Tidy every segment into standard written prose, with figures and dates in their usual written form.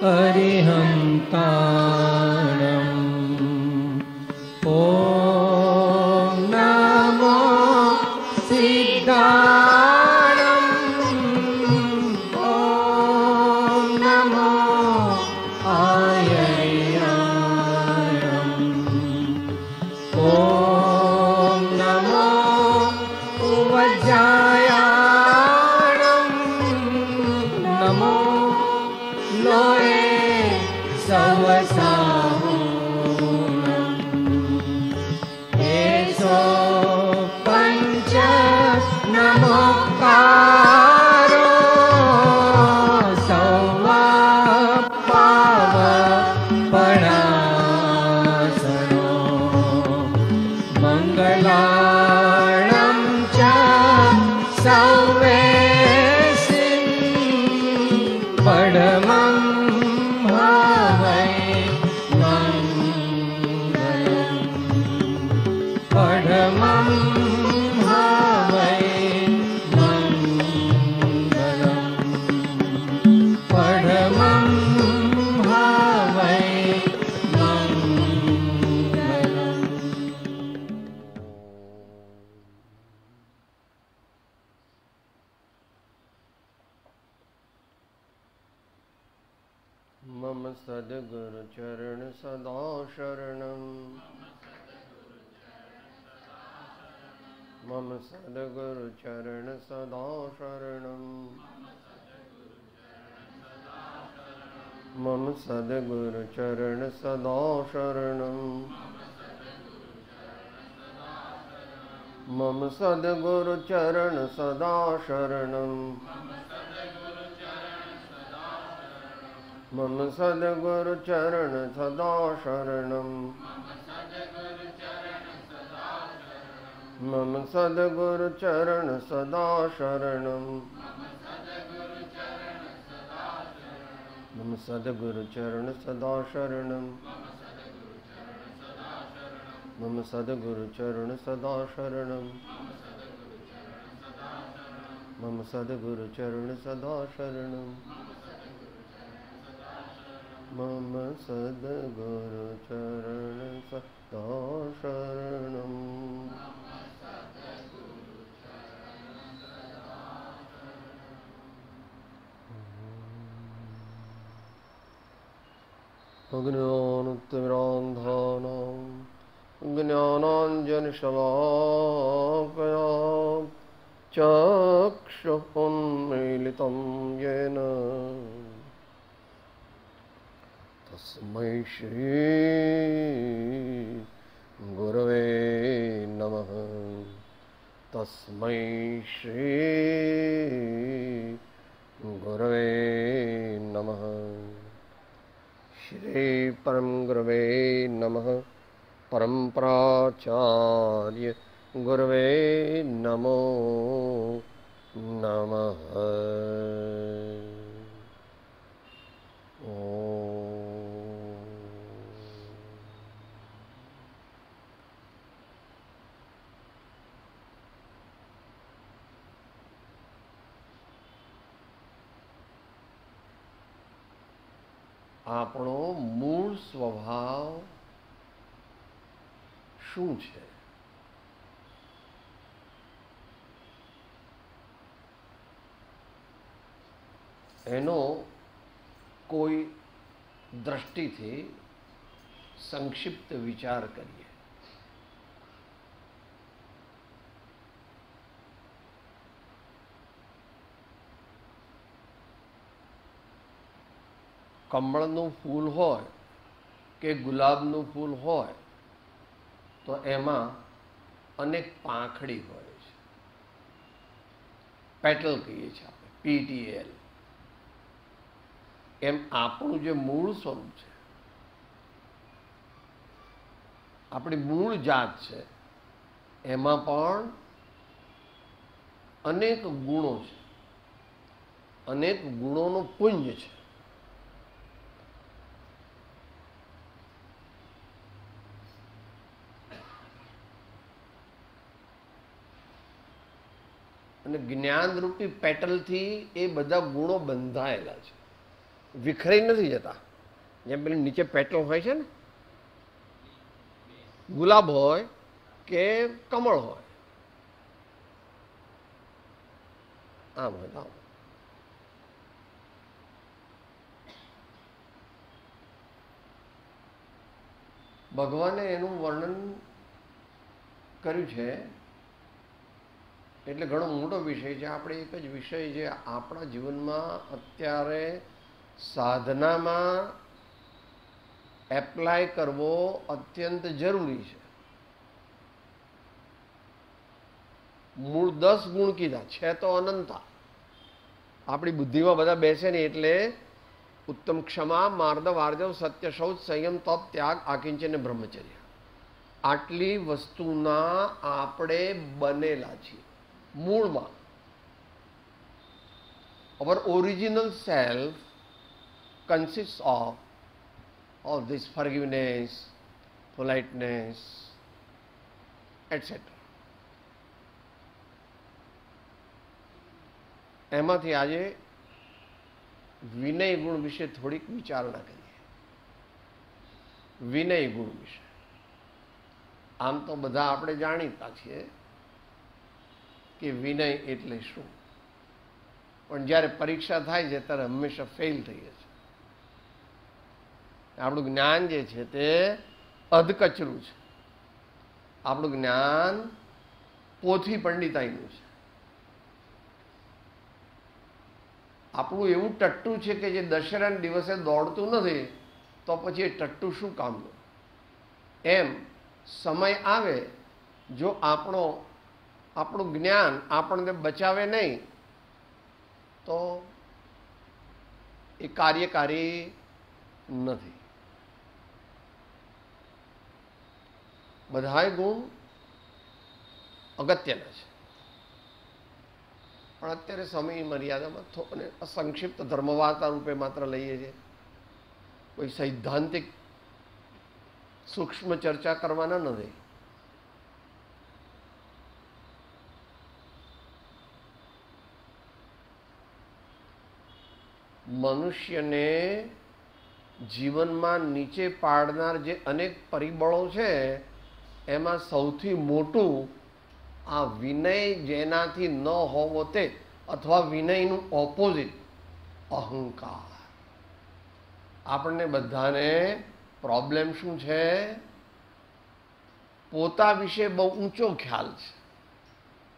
अरिहन्ताणम् ॐ नमो सिद्धाणम् ॐ नमो आयर्याणम् ॐ नमो उवज्जायाणम् नमो लोये सवसाहुणम् एषो पञ्च नमोकारो सौवापावपणासनो मङ्गलाणं च सौवेसिं पडमं भावै मङ्गलम् पडमं भावै मङ्गलम् पडमं भावै मङ्गलम्। मम सद्गुरु चरण सदा शरणम् मम सद्गुरु चरण सदा शरणम् मम सद्गुरु चरण सदा शरणम् मम सद्गुरु चरण सदा शरणम् मम सद्गुरु चरण सदा शरणम् मम सद्गुरु चरण सदा शरणम् मम सद्गुरु चरण सदा शरणम् मम सद्गुरु चरण सदा शरणम् मम सद्गुरु चरण सदा शरणम् मम सद्गुरु चरण सदा शरणम्। अज्ञानतिमिरान्धानां ज्ञानाञ्जनशलाकया चक्षुरुन्मीलितं येन तस्मै श्री गुरवे नमः। तस्मै श्री गुरवे नमः। श्री परम गुरवे नमः। परम प्राचार्य गुरवे नमो नमः। આપણો મૂળ સ્વભાવ શું છે? એનો કોઈ દ્રષ્ટિથી સંક્ષિપ્ત વિચાર કરીએ. કમળનું ફૂલ હોય કે ગુલાબનું ફૂલ હોય તો એમાં અનેક પાંખડી હોય છે, પેટલ કહીએ છીએ આપણે, PTL. એમ આપણું જે મૂળ સ્વરૂપ છે, આપણી મૂળ જાત છે, એમાં પણ અનેક ગુણો છે, અનેક ગુણોનું પુંજ છે. અને જ્ઞાનરૂપી પેટલથી એ બધા ગુણો બંધાયેલા છે. વિખરાઈ નથી જતા. જેમ પેલી નીચે પેટલ હોય છે ને, ગુલાબ હોય કે કમળ હોય, આમ હોય આમ. ભગવાને એનું વર્ણન કર્યું છે એટલે ઘણો મોટો વિષય છે. આપણે એક જ વિષય જે આપણા જીવનમાં અત્યારે સાધનામાં એપ્લાય કરવો અત્યંત જરૂરી છે. મૂળ 10 ગુણ કીધા છે તો અનંતા. આપણી બુદ્ધિમાં બધા બેસે નહીં એટલે ઉત્તમ ક્ષમા, માર્દવ, આર્જવ, સત્ય, શૌચ, સંયમ, તપ, ત્યાગ, આકિંચન, બ્રહ્મચર્ય. આટલી વસ્તુના આપણે બનેલા છીએ મૂળમાં. our original self consists of all this forgiveness, politeness, etc. એમાંથી આજે વિનય ગુણ વિશે થોડીક વિચારણા કરીએ. વિનય ગુણ વિશે આમ તો બધા આપણે જાણીતા છીએ કે વિનય એટલે શું, પણ જ્યારે પરીક્ષા થાય છે ત્યારે હંમેશા ફેલ થઈએ છીએ. આપણું જ્ઞાન જે છે તે અધકચરું છે. આપણું જ્ઞાન પોથી પંડિતાઈનું છે. આપણું એવું ટટ્ટું છે કે જે દશેરાના દિવસે દોડતું નથી તો પછી એ ટટ્ટું શું કામનું. એમ સમય આવે જો આપણું જ્ઞાન આપણને બચાવે નહીં તો એ કાર્યકારી નથી. બધાય ગુણ અગત્યના છે, પણ અત્યારે સમય મર્યાદામાં અને સંક્ષિપ્ત ધર્મવાર્તા રૂપે માત્ર લઈએ છીએ. કોઈ સૈદ્ધાંતિક સૂક્ષ્મ ચર્ચા કરવાના નથી. મનુષ્યને જીવનમાં નીચે પાડનાર જે અનેક પરિબળો છે એમાં સૌથી મોટું આ વિનય જેનાથી ન હોવો તે, અથવા વિનયનું ઓપોઝિટ અહંકાર. આપણને બધાને પ્રોબ્લેમ શું છે? પોતા વિશે બહુ ઊંચો ખ્યાલ છે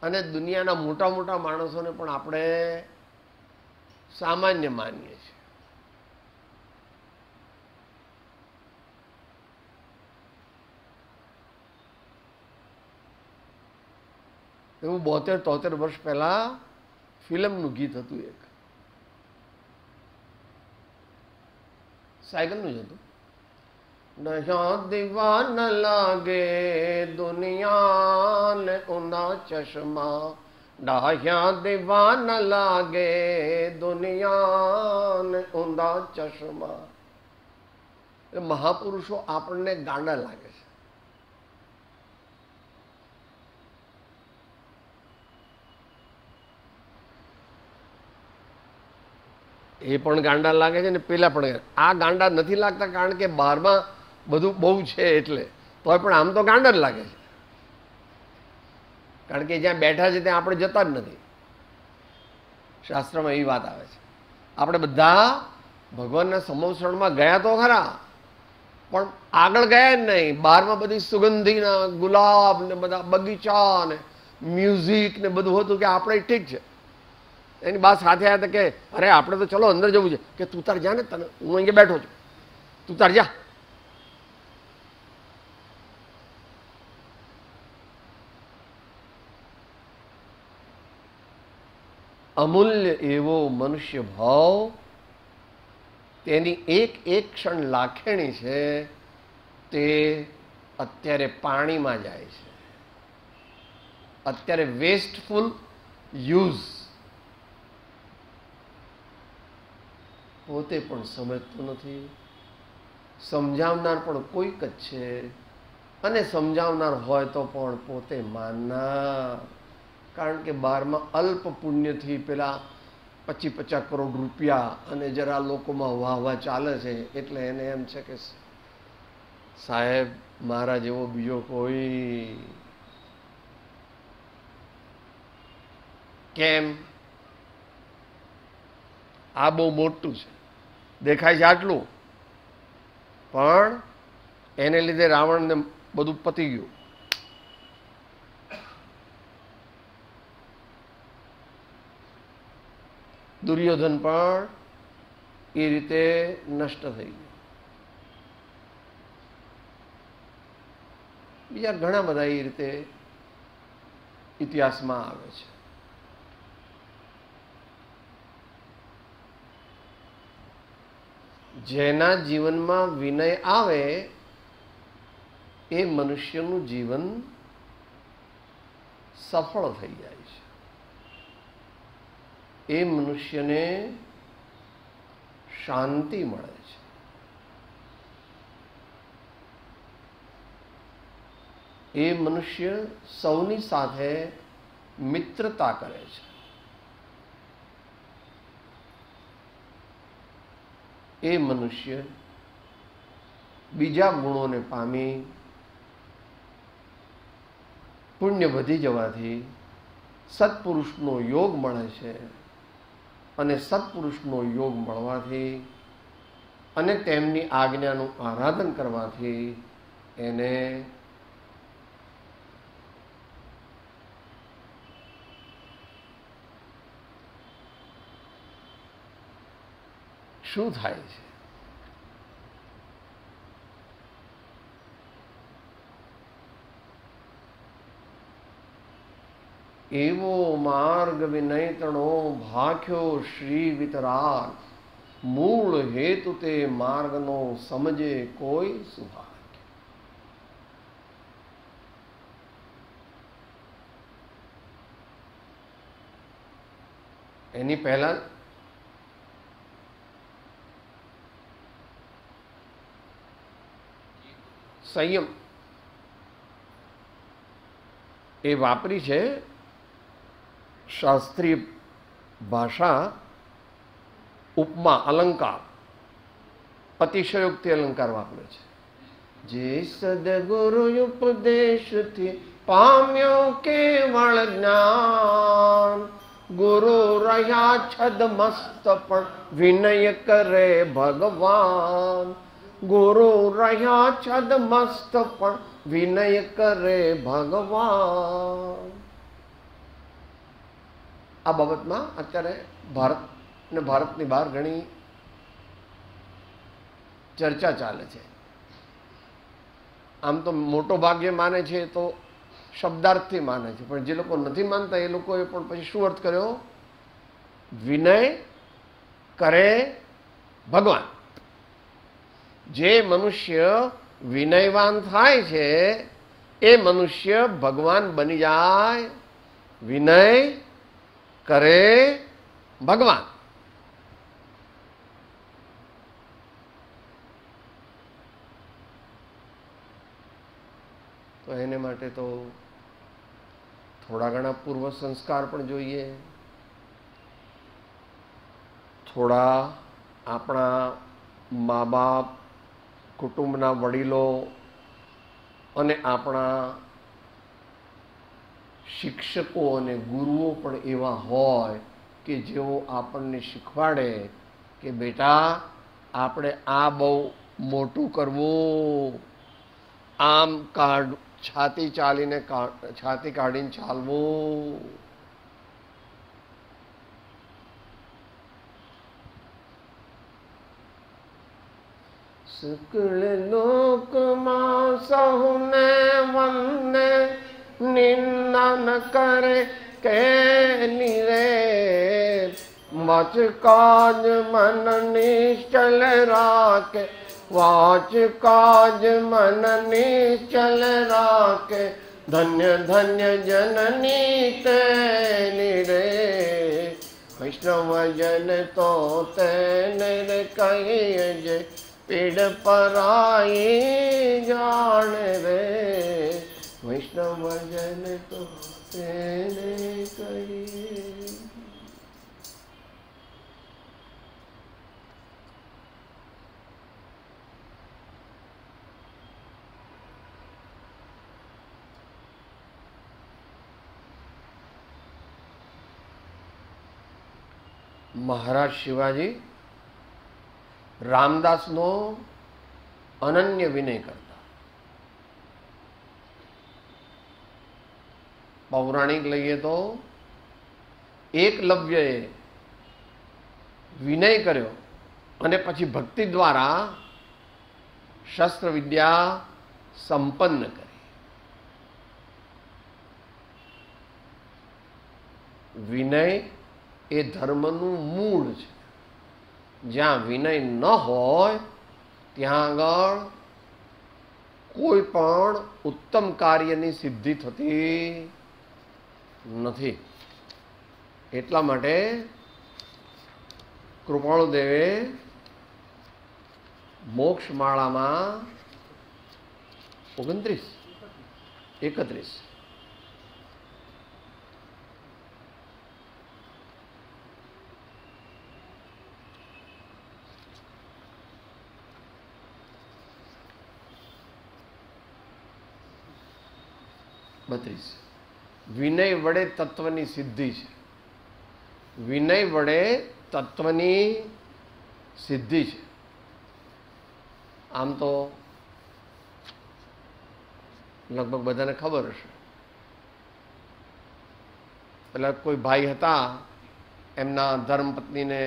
અને દુનિયાના મોટા મોટા માણસોને પણ આપણે સામાન્ય માનીએ છીએ. એવું 72-73 વર્ષ પહેલા ફિલ્મનું ગીત હતું, એક સાયકલનું જ હતું. નયા દીવાન લાગે દુનિયાને ઊંધા ચશ્મા, ડાહ્યા દીવાન લાગે દુનિયાને ઊંધા ચશ્મા. એ મહાપુરુષો આપણને ગાંડા લાગે છે. એ પણ ગાંડા લાગે છે ને પેલા પણ. આ ગાંડા નથી લાગતા કારણ કે બહારમાં બધું બહુ છે એટલે, તોય પણ આમ તો ગાંડા જ લાગે છે. કારણ કે જ્યાં બેઠા છે ત્યાં આપણે જતા જ નથી. શાસ્ત્રમાં એવી વાત આવે છે. આપણે બધા ભગવાનના સમોસણમાં ગયા તો ખરા, પણ આગળ ગયા જ નહીં. બહારમાં બધી સુગંધીના ગુલાબ ને બધા બગીચા ને મ્યુઝિક ને બધું હતું કે આપણે ઠીક છે. એની બા સાથે આવ્યા કે અરે આપણે તો ચલો અંદર જવું છે. કે તું તાર જા ને, તને હું અહીંયા બેઠો છું, તું તાર જા. અમૂલ્ય એવો મનુષ્ય ભાવ, તેની એક એક ક્ષણ લાખેણી છે તે અત્યારે પાણીમાં જાય છે. અત્યારે વેસ્ટફુલ યુઝ. પોતે પણ સમજતો નથી, સમજાવનાર પણ કોઈક જ છે, અને સમજાવનાર હોય તો પણ પોતે માનનાર. કારણ કે બહારમાં અલ્પ પુણ્યથી પેલા 50 કરોડ રૂપિયા અને જરા લોકોમાં વાહ વાહ ચાલે છે એટલે એને એમ છે કે સાહેબ મારા જેવો બીજો કોઈ. કેમ? આ બહુ મોટું છે, દેખાય છે આટલું, પણ એને લીધે રાવણને બધું પતી ગયું. દુર્યોધન પણ એ રીતે નષ્ટ થઈ ગયું. બીજા ઘણા બધા એ રીતે ઇતિહાસમાં આવે છે. જેના જીવનમાં વિનય આવે એ મનુષ્યનું જીવન સફળ થઈ જાય છે. એ મનુષ્યને શાંતિ મળે છે. એ મનુષ્ય સૌની સાથે મિત્રતા કરે છે. એ મનુષ્ય બીજા ગુણોને પામી પુણ્ય વધી જવાથી સત્પુરુષનો યોગ મળે છે. અને સત્પુરુષનો યોગ મળવાથી અને તેમની આજ્ઞાનું આરાધન કરવાથી એને શું થાય છે? એવો માર્ગ વિનયતણો ભાખ્યો શ્રી વિતરાગ, મૂળ હેતુ તે માર્ગનો સમજે કોઈ સુભાગ્ય. એની પહેલા સંયમ એ વાપરી છે. શાસ્ત્રીય ભાષા ઉપમા અલંકાર, અતિશયોક્તિ અલંકાર વાપરે છે. જે સદગુરુ ઉપદેશથી પામ્યો કેવળ જ્ઞાન, ગુરુ રહ્યા છદમસ્ત પણ વિનય કરે ભગવાન. ગુરુ રહ્યા છદમસ્ત પણ વિનય કરે ભગવાન. આ બાબતમાં અત્યારે ભારત અને ભારતની બહાર ઘણી ચર્ચા ચાલે છે. આમ તો મોટો ભાગ જે માને છે તો શબ્દાર્થથી માને છે, પણ જે લોકો નથી માનતા એ લોકોએ પણ પછી શું અર્થ કર્યો? વિનય કરે ભગવાન. જે મનુષ્ય વિનયવાન થાય છે એ મનુષ્ય ભગવાન બની જાય. વિનય કરે ભગવાન. તો એને માટે તો થોડા ઘણા પૂર્વ સંસ્કાર પણ જોઈએ. થોડા આપણા મા બાપ, કુટુંબના વડીલો અને આપણા શિક્ષકો અને ગુરુઓ પણ એવા હોય કે જેઓ આપણને શીખવાડે કે બેટા આપણે આ બહુ મોટું કરવું, આમ છાતી ચાલીને છાતી કાઢીને ચાલવું. શુક્લ લોકમાં સહુને વંદે, નિંદા ન કરે કે નિરે. વચ કાજ મન નિશ્ચલ રાખે, વાચ કાજ મન નિશ્ચલ રાખે. ધન્ય ધન્ય જનની તેની રે, વૈષ્ણવજન તો તેને કહીએ જે પીડ પરાઈ જાણે રે. વૈષ્ણવજન તો તેને કહીએ. મહારાજ શિવાજી રામદાસનો અનન્ય વિનય કરતા. પૌરાણિક લઈએ તો એકલવ્યએ વિનય કર્યો અને પછી ભક્તિ દ્વારા શસ્ત્ર વિદ્યા સંપન્ન કરી. વિનય એ ધર્મનું મૂળ છે. જ્યાં વિનય ન હોય ત્યાં આગળ કોઈ પણ ઉત્તમ કાર્યની સિદ્ધિ થતી નથી. એટલા માટે કૃપાળુદેવે મોક્ષમાળામાં 31 વિનય વડે તત્વની સિદ્ધિ છે. વિનય વડે તત્વની સિદ્ધિ છે. આમ તો લગભગ બધાને ખબર હશે. પેલા કોઈ ભાઈ હતા, એમના ધર્મપત્નીને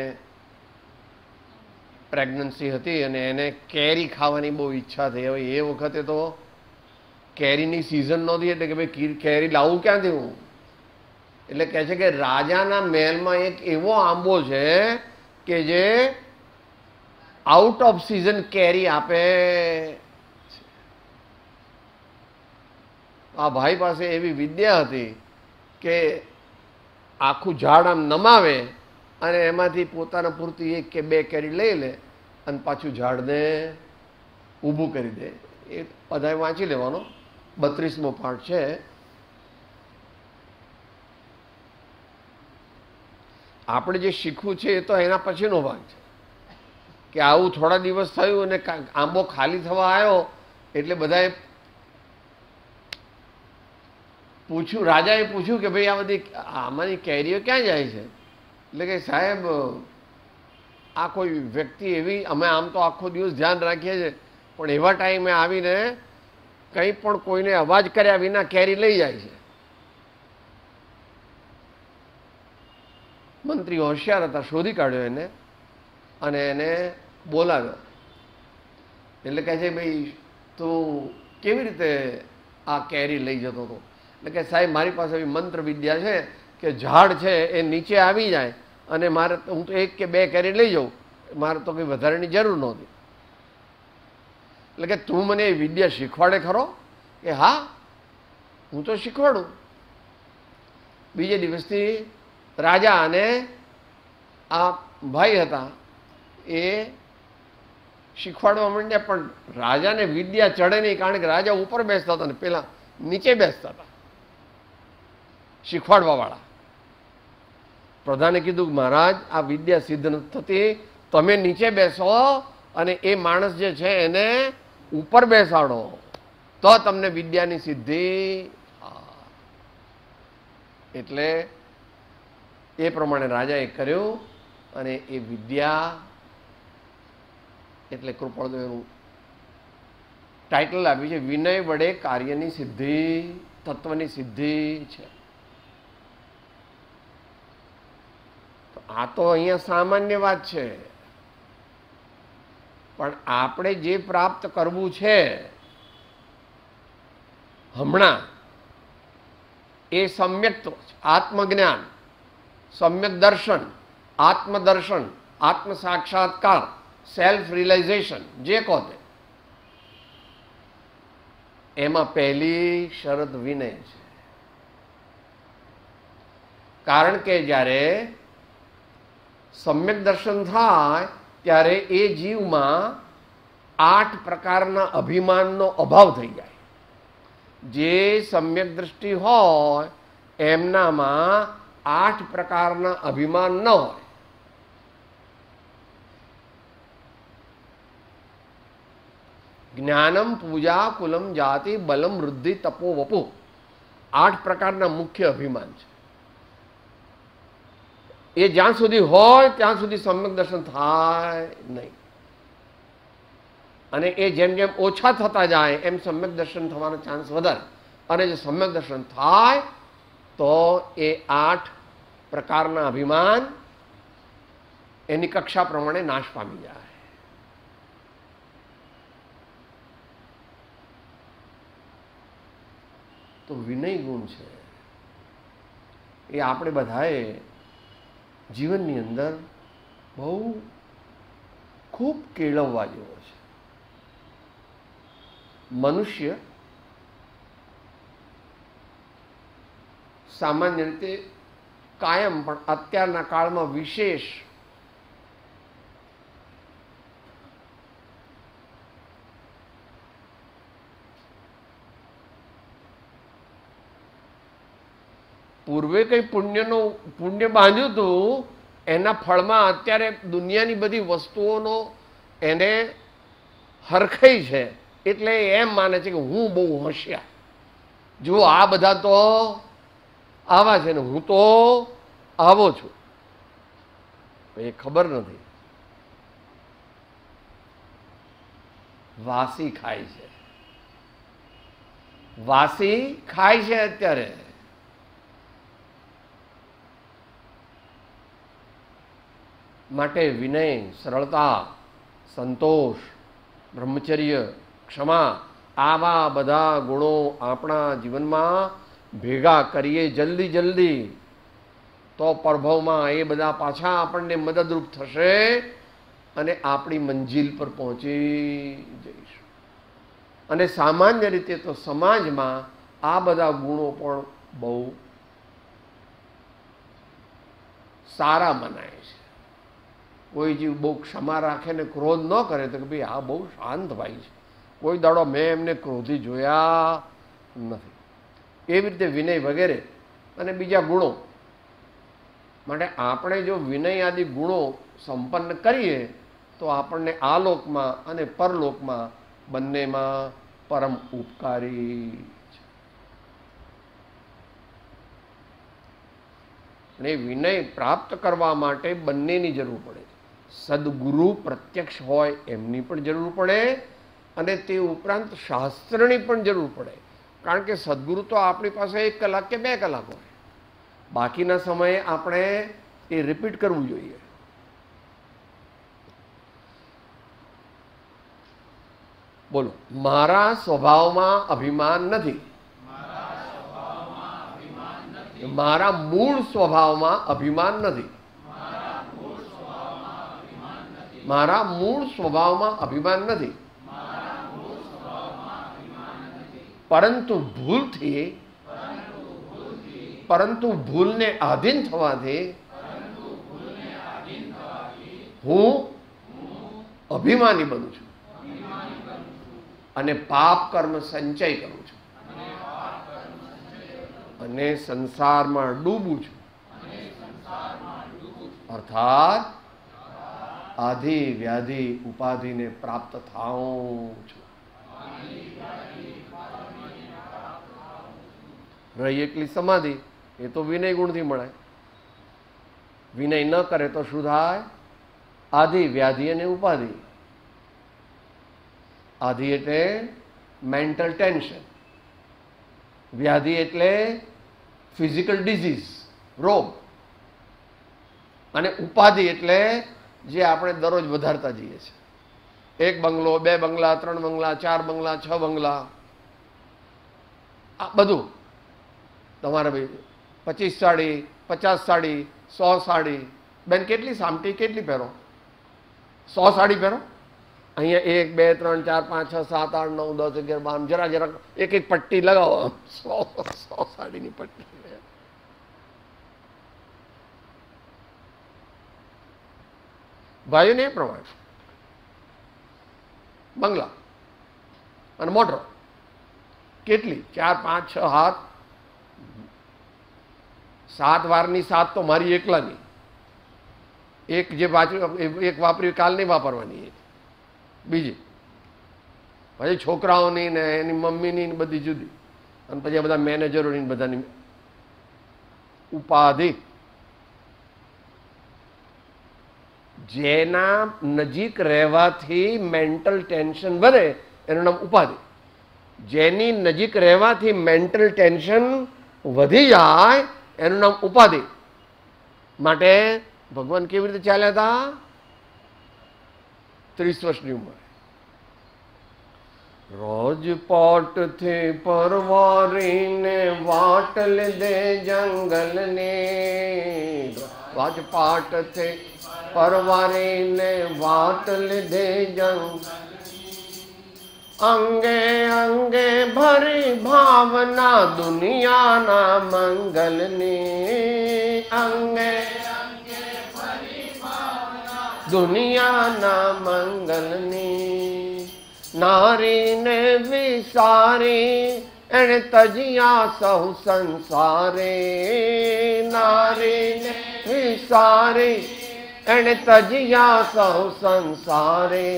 પ્રેગ્નન્સી હતી અને એને કેરી ખાવાની બહુ ઈચ્છા થઈ. હવે એ વખતે તો કેરીની સિઝન નહોતી, એટલે કે ભાઈ કેરી લાવું ક્યાંથી હું? એટલે કહે છે કે રાજાના મહેલમાં એક એવો આંબો છે કે જે આઉટ ઓફ સિઝન કેરી આપે. આ ભાઈ પાસે એવી વિદ્યા હતી કે આખું ઝાડ આમ નમાવે અને એમાંથી પોતાના પૂરતી 1 કે 2 કેરી લઈ લે અને પાછું ઝાડને ઊભું કરી દે. એ બધાએ વાંચી લેવાનો. 32મો પાઠ છે. આપણે જે શીખવું છે એ તો એના પછીનો ભાગ છે કે આવું થોડા દિવસ થયું અને આંબો ખાલી થવા આવ્યો એટલે બધાએ પૂછ્યું, રાજાએ પૂછ્યું કે ભાઈ આ બધી આમાંની કેરીઓ ક્યાં જાય છે? એટલે કે સાહેબ આ કોઈ વ્યક્તિ એવી, અમે આમ તો આખો દિવસ ધ્યાન રાખીએ છીએ પણ એવા ટાઈમે આવીને કંઈ પણ કોઈને અવાજ કર્યા વિના કેરી લઈ જાય છે. મંત્રી હોશિયાર હતા, શોધી કાઢ્યો એને અને એને બોલાવ્યો. એટલે કહે છે ભાઈ તું કેવી રીતે આ કેરી લઈ જતો હતો? એટલે કે સાહેબ મારી પાસે એવી મંત્ર વિદ્યા છે કે ઝાડ છે એ નીચે આવી જાય અને મારે હું તો 1 કે 2 કેરી લઈ જાઉં, મારે તો કંઈ વધારાની જરૂર નહોતી. એટલે કે તું મને એ વિદ્યા શીખવાડે ખરો? કે હા હું તો શીખવાડું. બીજે દિવસથી રાજા અને આ ભાઈ હતા એ શીખવાડવા માંડ્યા. પણ રાજાને વિદ્યા ચડે નહીં, કારણ કે રાજા ઉપર બેસતા હતા ને પેલા નીચે બેસતા હતા શીખવાડવાવાળા. પ્રધાને કીધું મહારાજ આ વિદ્યા સિદ્ધ નથી થતી, તમે નીચે બેસો અને એ માણસ જે છે એને ઉપર બેસાડો તો તમને વિદ્યાની સિદ્ધિ. એટલે એ પ્રમાણે રાજાએ કર્યું અને એ વિદ્યા એટલે કૃપાળુદેવનું ટાઇટલ આવ્યું છે વિનય વડે કાર્યની સિદ્ધિ, તત્વની સિદ્ધિ છે. આ તો અહીંયા સામાન્ય વાત છે, પણ આપણે જે પ્રાપ્ત કરવું છે હમણાં એ સમ્યક આત્મજ્ઞાન, સમ્યક દર્શન, આત્મદર્શન, આત્મ સાક્ષાત્કાર, સેલ્ફ રિયલાઇઝેશન જે કહો તે, એમાં પહેલી શરત વિનય છે. કારણ કે જ્યારે સમ્યક દર્શન થાય ત્યારે એ જીવમાં 8 પ્રકારના અભિમાનનો અભાવ થઈ જાય. જે સમ્યક દ્રષ્ટિ હોય એમનામાં 8 પ્રકારના અભિમાન ન હોય. જ્ઞાનમ, પૂજા, કુલમ, જાતિ, બલમ, વૃદ્ધિ, તપો, વપુ 8 પ્રકારના મુખ્ય અભિમાન છે. એ જ્યાં સુધી હોય ત્યાં સુધી સમ્યક દર્શન થાય નહીં. અને એ જેમ જેમ ઓછા થતા જાય એમ સમ્યક દર્શન થવાનો ચાન્સ વધારે. અને જો સમ્યક દર્શન થાય તો એ 8 પ્રકારના અભિમાન એની કક્ષા પ્રમાણે નાશ પામી જાય. તો વિનય ગુણ છે એ આપણે બધાએ જીવનની અંદર બહુ ખૂબ કેળવવા જેવો છે. મનુષ્ય સામાન્ય રીતે કાયમ પણ અત્યારના કાળમાં વિશેષ પૂર્વે કંઈ પુણ્ય બાંધ્યું હતું એના ફળમાં અત્યારે દુનિયાની બધી વસ્તુઓનો એને હરખાઈ છે એટલે એમ માને છે કે હું બહુ હોશિયાર, જો આ બધા તો આવા છે ને હું તો આવો છું. એ ખબર નથી વાસી ખાય છે, વાસી ખાય છે અત્યારે. માટે વિનય, સરળતા, સંતોષ, બ્રહ્મચર્ય, ક્ષમા આવા બધા ગુણો આપણા જીવનમાં ભેગા કરીએ જલ્દી તો પ્રભવમાં એ બધા પાછા આપણને મદદરૂપ થશે અને આપણી મંજિલ પર પહોંચી જઈશું. અને સામાન્ય રીતે તો સમાજમાં આ બધા ગુણો પણ બહુ સારા મનાય છે. કોઈ જીવ બહુ ક્ષમા રાખે ને ક્રોધ ન કરે તો કે ભાઈ આ બહુ શાંત ભાઈ છે, કોઈ દાડો મેં એમને ક્રોધી જોયા નથી. એવી રીતે વિનય વગેરે અને બીજા ગુણો માટે આપણે જો વિનય આદિ ગુણો સંપન્ન કરીએ તો આપણને આ લોકમાં અને પરલોકમાં બંનેમાં પરમ ઉપકારી છે. અને વિનય પ્રાપ્ત કરવા માટે બંનેની જરૂર પડે. સદગુરુ પ્રત્યક્ષ હોય એમની પણ જરૂર પડે અને તે ઉપરાંત શાસ્ત્રની પણ જરૂર પડે. કારણ કે સદગુરુ તો આપણી પાસે 1 કલાક કે 2 કલાક હોય, બાકીના સમયે આપણે એ રિપીટ કરવું જોઈએ. બોલો, મારા સ્વભાવમાં અભિમાન નથી. મારા મૂળ સ્વભાવમાં અભિમાન નથી. મારા મૂળ સ્વભાવમાં અભિમાન નથી. પરંતુ ભૂલને આધીન થવાથી હું અભિમાની બનું છું અને પાપ કર્મ સંચય કરું છું અને સંસારમાં ડૂબું છું. અર્થાત આધિ વ્યાધિ ઉપાધિને પ્રાપ્ત થાઉં છું. રહી એકલી સમાધિ એ તો વિનય ગુણથી મળે. વિનય ન કરે તો શું થાય? આધિ વ્યાધિ અને ઉપાધિ. આધિ એટલે મેન્ટલ ટેન્શન, વ્યાધિ એટલે ફિઝિકલ ડિઝીઝ, રોગ, અને ઉપાધિ એટલે જે આપણે દરરોજ વધારતા જઈએ છીએ. 1 બંગલો, 2 બંગલા, 3 બંગલા, 4 બંગલા, 6 બંગલા, આ બધું તમારે ભાઈ 25 સાડી, 50 સાડી, 100 સાડી. બેન કેટલી સામટી કેટલી પહેરો? 100 સાડી પહેરો. અહીંયા 1, 2, 3, 4, 5, 6, 7, 8, 9, 10, 11, 12 જરા એક પટ્ટી લગાવો. 100 સાડીની પટ્ટી. ભાઈઓને એ પ્રમાણે બંગલા અને મોટર કેટલી? 4, 5, 6 હાથ. 7 વારની 7 તો મારી એકલાની. એક જે પાછું એક વાપરી કાલ નહીં વાપરવાની. બીજી પછી છોકરાઓની ને એની મમ્મીની બધી જુદી, અને પછી બધા મેનેજરોની બધાની ઉપાધિ. જેના નજીક રહેવાથી મેન્ટલ ટેન્શન વધે એનું નામ ઉપાધિ. જેની નજીક રહેવાથી મેન્ટલ ટેન્શન વધી જાય એનું નામ ઉપાધિ. માટે ભગવાન કેવી રીતે ચાલ્યા હતા? 30 વર્ષની ઉંમરે રોજપોટથી પરવારીને વાટ લીધે જંગલની. રાજપાટથી પરવારીને વાટ લીધે જંગલ. અંગે અંગે ભરી ભાવના દુનિયાના મંગલની. અંગે દુનિયાના મંગલની. નારીને વિસારી એને તજિયા સહુ સંસારે. નારીને વિસારી એને તજિયા સહુ સંસારે.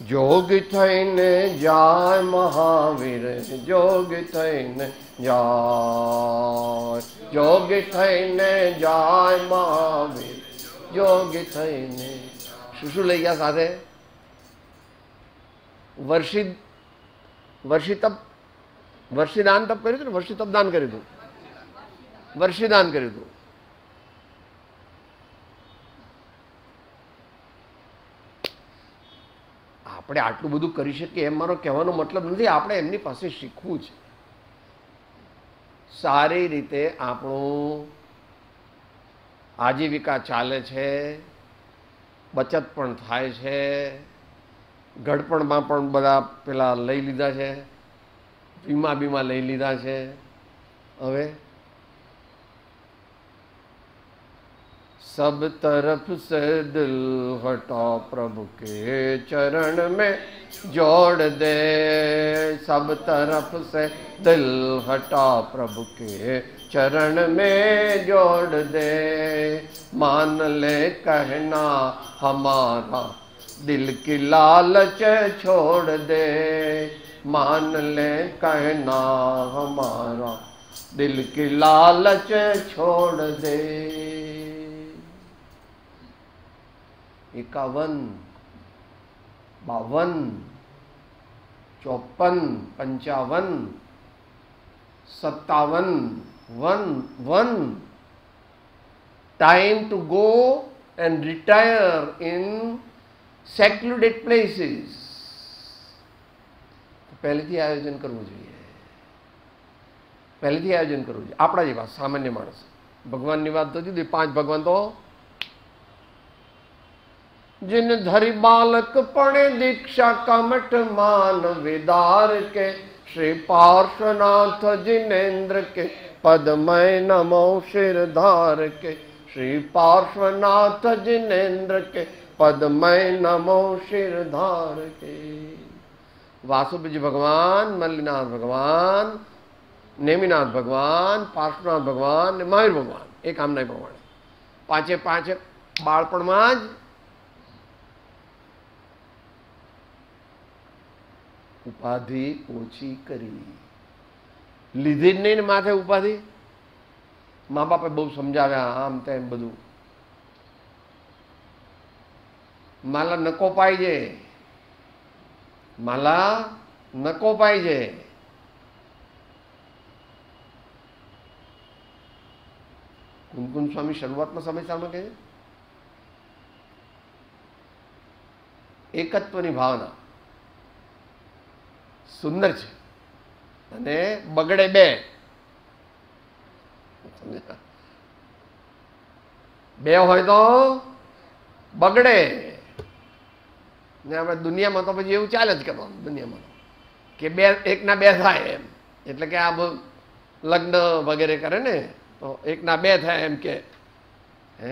જોગ થઈને જાય મહાવીર. જોગ થઈને જાય. જોગ થઈને જાય મહાવીર. જોગ થઈને. શું લઈ ગયા સાથે? વર્ષીદાન તપ કર્યું હતું ને? વર્ષી તપદાન કર્યું હતું. વર્ષીદાન કર્યું હતું. આપણે આટલું બધું કરી શકીએ એમ મારો કહેવાનો મતલબ નથી. આપણે એમની પાસે શીખવું છે. સારી રીતે આપણું આજીવિકા ચાલે છે, બચત પણ થાય છે, ગડપણમાં પણ બધા પેલા લઈ લીધા છે, વીમા લઈ લીધા છે. હવે सब तरफ से दिल हटा प्रभु के चरण में जोड़ दे. सब तरफ से दिल हटा प्रभु के चरण में जोड़ दे. मान ले कहना हमारा दिल की लालच छोड़ दे. मान ले कहना हमारा दिल की लालच छोड़ दे. 51, 52, 54, 55, 57, time to go and retire in secluded places. પહેલેથી આયોજન કરવું જોઈએ. પહેલેથી આયોજન કરવું જોઈએ. આપણા જેવા સામાન્ય માણસ. ભગવાનની વાત તો જુદી. 5 ભગવાન તો जिन धरि बालक पणे दीक्षा कमठ मान विदार के. श्री पार्श्वनाथ जिनेन्द्र के पदमय नमो शिरधार के. श्री पार्श्वनाथ जिनेन्द्र के पदमय नमो शिरधार के. वासुदेव भगवान, मल्लीनाथ भगवान, नेमिनाथ भगवान, पार्श्वनाथ भगवान ने महावीर भगवान एक आमना प्रमाण 5 बाळपणमां ज ઉપાધિ ઓછી કરી લીધી જ નહીં ને માથે ઉપાધિ. મા બાપે બહુ સમજાવ્યા આમ તેમ બધું. માલા નકો પાઈ છે. માલા નકો પાઈ છે. કુમકુમ સ્વામી શરૂઆતમાં સમયસામાં કહે એકત્વની ભાવના સુંદર છે અને બગડે 2 હોય તો બગડે ને. આપણે દુનિયામાં તો પછી એવું ચાલે જ કરવાનું. દુનિયામાં કે 1 ના 2 થાય એમ. એટલે કે આ લગ્ન વગેરે કરે ને તો 1 ના 2 થાય એમ કે. હે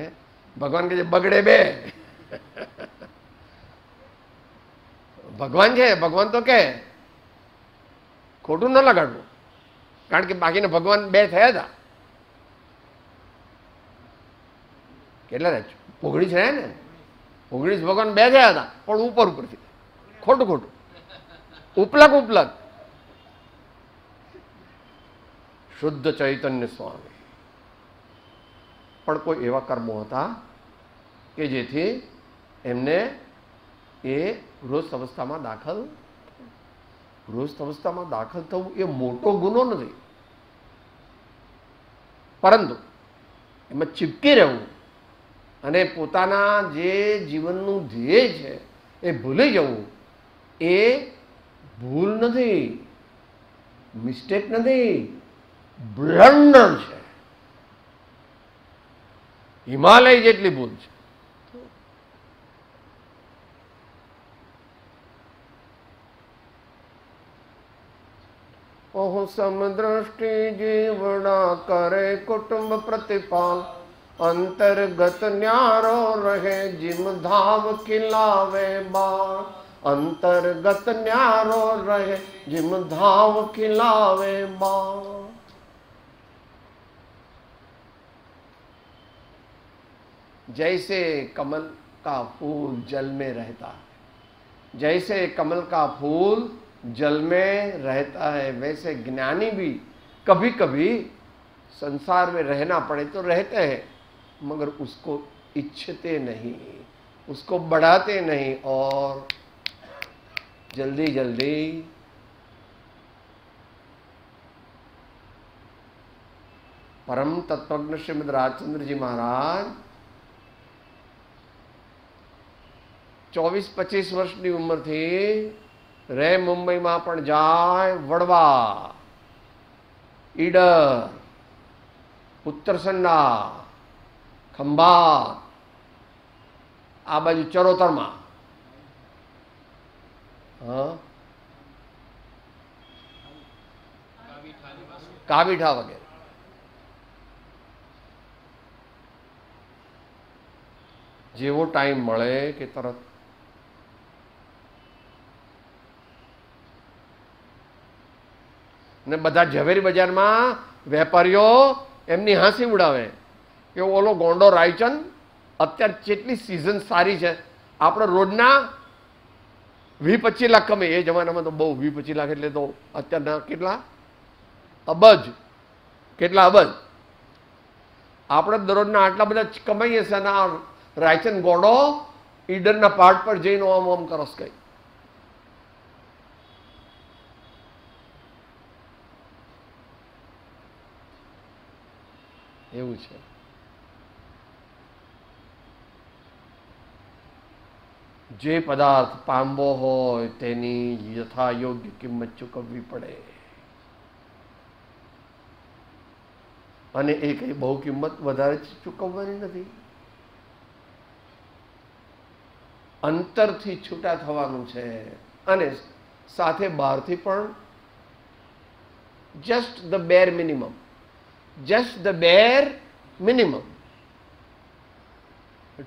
ભગવાન કે બગડે 2. ભગવાન છે. ભગવાન તો કે ખોટું ન લગાડવું. કારણ કે બાકીના ભગવાન 2 થયા હતા. કેટલા રહે? 19 રહ્યા ને. 19 ભગવાન 2 થયા હતા પણ ઉપરથી ખોટું ઉપલક શુદ્ધ ચૈતન્ય સ્વામી પણ કોઈ એવા કર્મો હતા કે જેથી એમને એ ગૃહસ્થ અવસ્થામાં દાખલ થવું એ મોટો ગુનો નથી, પરંતુ એમાં ચીપકી રહેવું અને પોતાના જે જીવનનું ધ્યેય છે એ ભૂલી જવું એ ભૂલ નથી, મિસ્ટેક નથી, બ્લન્ડર છે, હિમાલય જેટલી ભૂલ છે. ઓહો સમદ્રષ્ટિ જીવડા કરે કુટુંબ પ્રતિપાલ, અંતર્ગત ન્યારો રહે જીમ ધાવ ખિલાવે બાળ, અંતર્ગત ન્યારો રહે જીમ ધાવ ખિલાવે બાળ. जैसे कमल का फूल जल में रहता है, जैसे कमल का फूल जल में रहता है, वैसे ज्ञानी भी कभी कभी संसार में रहना पड़े तो रहते हैं, मगर उसको इच्छते नहीं, उसको बढ़ाते नहीं और जल्दी जल्दी परम तत्वज्ञ श्रीमद राजचंद्र जी महाराज 24-25 વર્ષની ઉંમરથી રે મુંબઈમાં પણ જાય, વડવા, ઈડર, ઉત્તરસંડા, ખંભાત, આ બાજુ ચરોતરમાં, કાવીઠા વગેરે. જેવો ટાઈમ મળે કે તરત ને બધા ઝવેરી બજારમાં વેપારીઓ એમની હાંસી ઉડાવે કે ઓલો ગોંડો રાયચંદ અત્યારે જેટલી સિઝન સારી છે, આપણે રોજના 20-25 લાખ કમાય. એ જમાનામાં તો બહુ 20-25 લાખ એટલે તો અત્યારના કેટલા અબજ, કેટલા અબજ. આપણે દરરોજના આટલા બધા કમાઈએ છે અને આ રાયચંદ ગોંડો ઈડરના પાર્ટ પર જઈને આમ આમ કરસ કઈ. એવું છે. જે પદાર્થ પામવો હોય તેની યથા યોગ્ય કિંમત ચૂકવવી પડે, અને એ કઈ બહુ કિંમત વધારે ચૂકવવાની નથી. અંતરથી છૂટા થવાનું છે અને સાથે બહારથી પણ just the bare minimum, just the bare minimum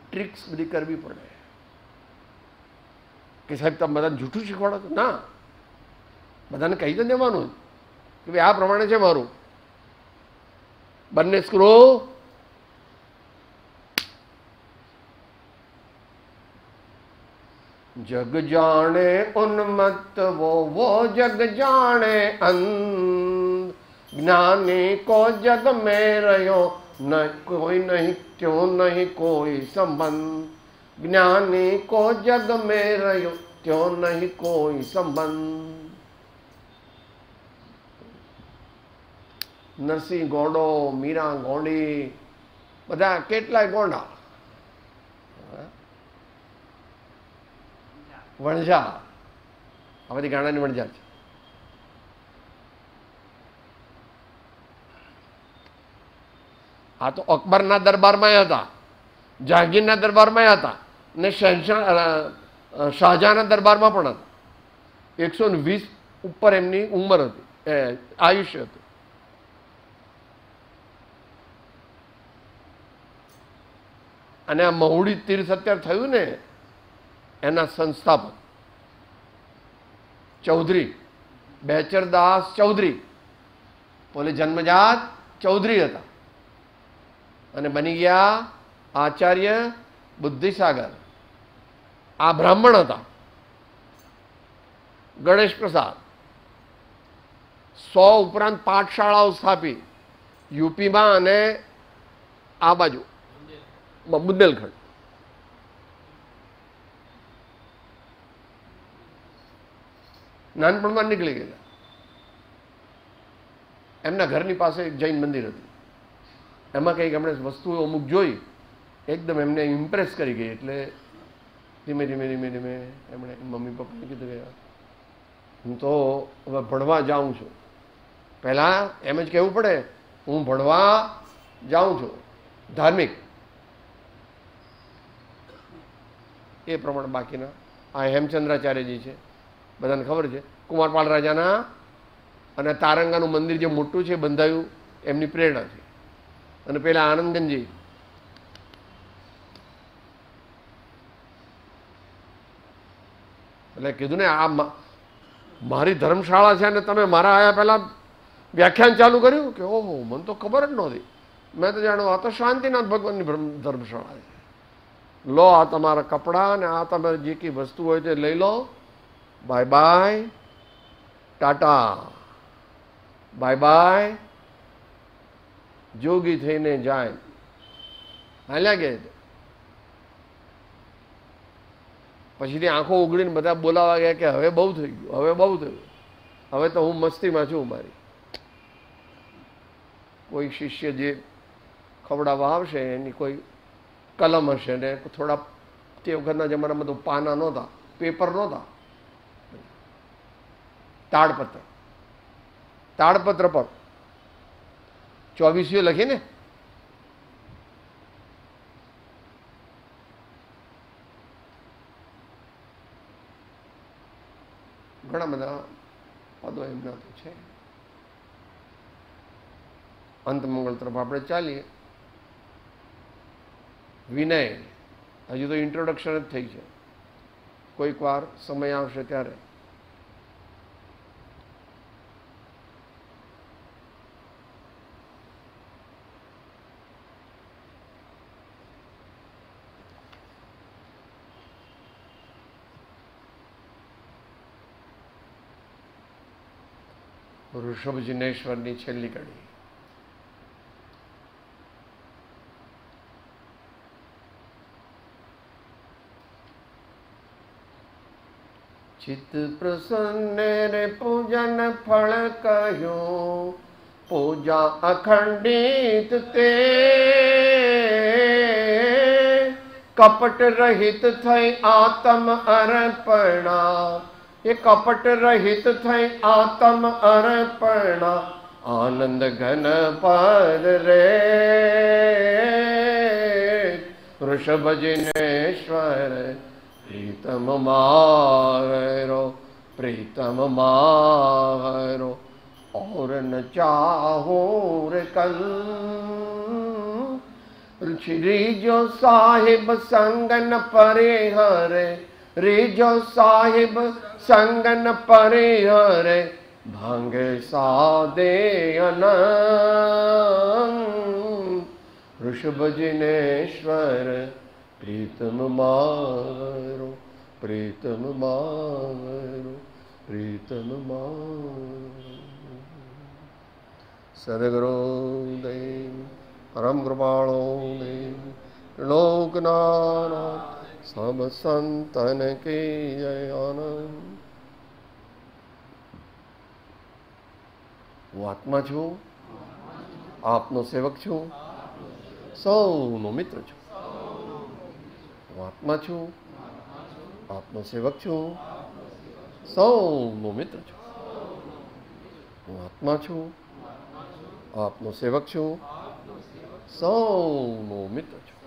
tricks બધી કરવી પડે. કે સાહેબ તમે બધાને જૂઠું શીખવાડો છો? ના, બધાને કહી તો દેવાનું કે ભાઈ આ પ્રમાણે છે મારું. બંને સ્ક્રૂ जग जाने उन्मत्त वो जग जाने अंध, ज्ञानी को जग में रहो न कोई नहीं क्यों नहीं कोई संबंध, ज्ञानी को जग में रहो क्यों नहीं कोई संबंध. નરસિંહ ગોંડો, મીરા ગોંડી, બધા કેટલાય ગોંડા. વણઝાર, આ બધી ગાણાની વણઝાર છે. આ તો અકબરના દરબારમાં હતા, જહાંગીરના દરબારમાં હતા ને શાહજહાંના દરબારમાં પણ હતા. 120 ઉપર એમની ઉંમર હતી, આયુષ્ય હતું. અને આ મહુડી તીર્થ અત્યારે થયું ને, એના સંસ્થાપક ચૌધરી બેચરદાસ ચૌધરી, પોલે જન્મજાત ચૌધરી હતા અને બની ગયા આચાર્ય બુદ્ધિસાગર. આ બ્રાહ્મણ હતા. ગણેશ પ્રસાદ 100 ઉપરાંત પાઠશાળાઓ સ્થાપી યુપીમાં અને આ બાજુ બુંદેલખંડ. નાનપણમાં નીકળી ગયેલા. એમના ઘરની પાસે એક જૈન મંદિર હતું. એમાં કંઈક એમણે વસ્તુઓ અમુક જોઈ, એકદમ એમને ઇમ્પ્રેસ કરી ગઈ. એટલે ધીમે ધીમે ધીમે ધીમે એમણે મમ્મી પપ્પાને કીધું કે હું તો હવે ભણવા જાઉં છું. પહેલાં એમ જ કહેવું પડે, હું ભણવા જાઉં છું, ધાર્મિક. એ પ્રમાણે બાકીના આ હેમચંદ્રાચાર્યજી છે, બધાને ખબર છે. કુમારપાળ રાજાના અને તારંગાનું મંદિર જે મોટું છે બંધાયું એમની પ્રેરણા છે. અને પેલા આનંદગંજી, એટલે કીધું ને આ મારી ધર્મશાળા છે અને તમે મારા આયા પહેલા વ્યાખ્યાન ચાલુ કર્યું કે ઓહો, મને તો ખબર જ નહોતી. મેં તો જાણ્યું આ તો શાંતિનાથ ભગવાનની ધર્મશાળા છે. લો આ તમારા કપડાં અને આ તમારે જે કંઈ વસ્તુ હોય તે લઈ લો. Bye bye, tata, bye bye, જોગી થઈને જાય. હાલ્યા ગયા. પછીથી આંખો ઉઘડીને બધા બોલાવા ગયા કે હવે બહુ થઈ ગયું, હવે બહુ થયું, હવે તો હું મસ્તીમાં છું મારી. કોઈ શિષ્ય જે ખવડાવવા આવશે એની કોઈ કલમ હશે ને થોડા, તે વખતના જમાનામાં તો પાના નહોતા, પેપર નહોતા, તાડપત્ર. તાડપત્ર પર 24 લખીને ઘણા બધા પદો એમના તો છે. અંતમંગળ તરફ આપણે ચાલીએ. વિનય હજુ તો ઇન્ટ્રોડક્શન જ થઈ છે, કોઈક વાર સમય આવશે ત્યારે. ઋષભ જિનેશ્વરની છેલ્લી કડી. ચિત્ત પ્રસન્ન રે પૂજન ફળ કહ્યું, પૂજા અખંડિત તે કપટ રહિત થઈ આત્મ અર્પણા. એ કપટ રહિત થઈ આત્મ અર્પણા, આનંદ ઘન પર રે વૃષભ જિનેશ્વર પ્રીતમ મારો, પ્રીતમ મારો और न चाहो रे कल. રીજો સાહિબ સંગન પરિહરે, રીજો સાહિબ સંગન પરિહરે, ભાંગે સાદે અનંત. ઋષભ જિનેશ્વર પ્રીતમ મારો, પ્રીતમ મારો, પ્રીતમ મારો. સદગુરુદેવ પરમ કૃપાળો દેવ, લોકનાથ સબ સંતન કી જય. આનંદ. હું આત્મા છું, આપનો સેવક છું, સૌનો મિત્ર છું. હું આત્મા છું, આપનો સેવક છું, સૌનો મિત્ર છું. હું આત્મા છું, આપનો સેવક છું, સૌનો મિત્ર છું.